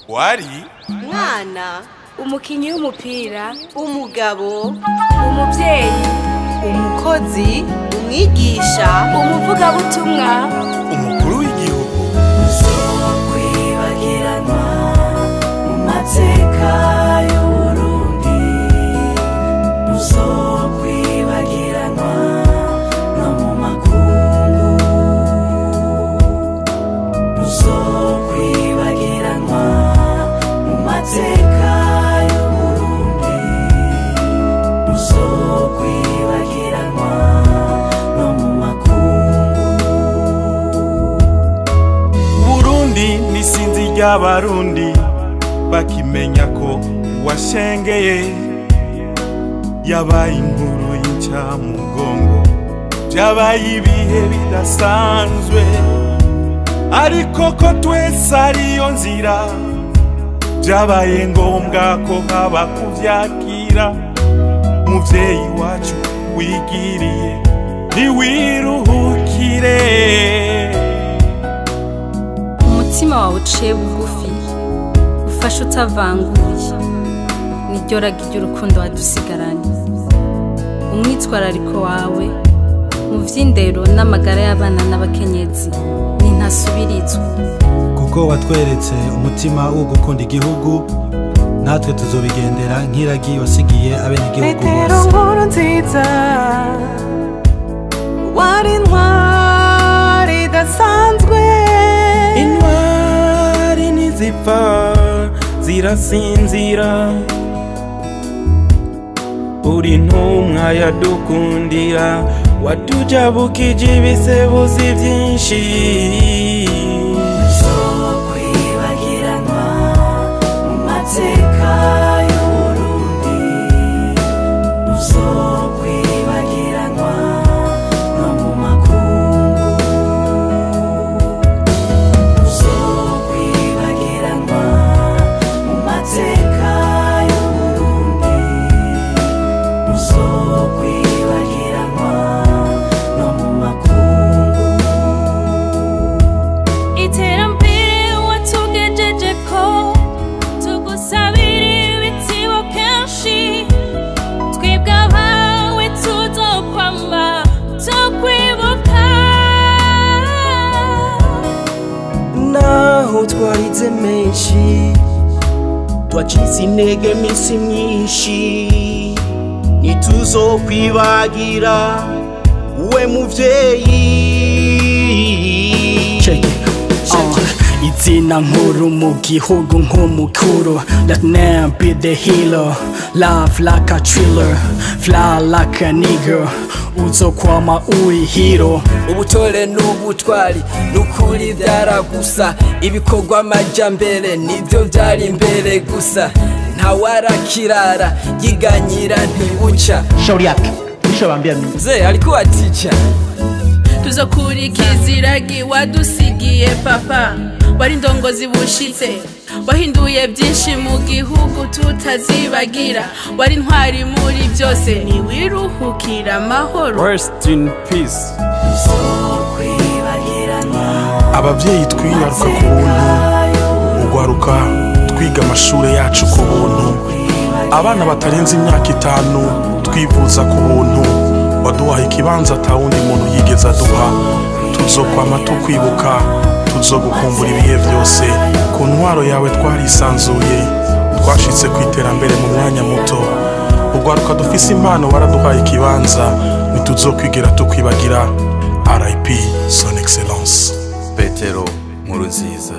wari mwana umukinyi w'umupira umugabo umuvyeyi umukozi umwigisha umuvugabutumwa umukuru w'igihugu uzokwibagiranwa mu mateka y'Uburundi uzokwibagiranwa no mu makungu uzokwibagiranwa mu mateka y'Uburundi uzokwibagiranwa no mu makungu. Burundi nisinzi ry'abarundi bakimenya ko washengeye yabaye inkuru y'incamugongo byabaye ibihe bidasanzwe ariko ko twese ariyo nzira byabaye ngombwa ko haba kuvyakira muvyeyi wacu wigiriye ntiwiruhukire umutima wawe uciye bugufi ufashe utavanguye niryo ragi ry'urukundo wadusigaranye umwitwarariko wawe mu vy'indero n'amagara y'abana n'abakenyezi ni ntasubirizwa kuko watweretse umutima wo gukunda igihugu natwe tuzobigendera nk'iragi wasigiye abenegihugu Petero bose nkuru nziza wari intwari idasanzwe intwari ntizipfa zirasinzira uri intumwa yadukundira watujabukije ibisebuzi byinshi uzokwibagiranwa mu mateka y'Uburundi uzokwibagiranwa no mu makungu uzokwibagiranwa mu mateka y'Uburundi uzokwibagiranwa no mu makungu. iterambere watugejeje ko tugusabira ibitibo kenshi twebwe abawe tuzokwama tukwibuka naho twarize menshi twacize intege misi myinshi ntituzokwibagira we muvyeyi izina nkuru mu gihugu nk'umukuru that name be the healer love like a thriller fly like a nigger uzokwama uri hero ubutore n'ubutwari n'ukuri byaragusa ibikorwa amajambere nibyo byari imbere gusa ntawarakirara yiganyira ntibuca shauri yake nishabambia mimi mzee alikuwa aticha tuzokurikiza iragi wadusigiye papa wari indongozi bushitse wahinduye byinshi mu gihugu tutazibagira wari intwari muri byose ntiwiruhukira amahoro rest in peace uzokwibagiranwa abavyeyi twibaruka ku buntu ugwaruka twiga amashure yacu ku buntu abana batarenze imyaka 5 twivuza ku buntu waduhaye ikibanza atawundi muntu yigeze aduha tuzokwama tukwibuka tuzogukumbura ibihe byose ku ntwaro yawe twarisanzuye twashitse ku iterambere mu mwanya muto ugwaruka dufise impano waraduhaye ikibanza ntituzokwigera tukwibagira RIP Son Excellence Petero nkuru nziza.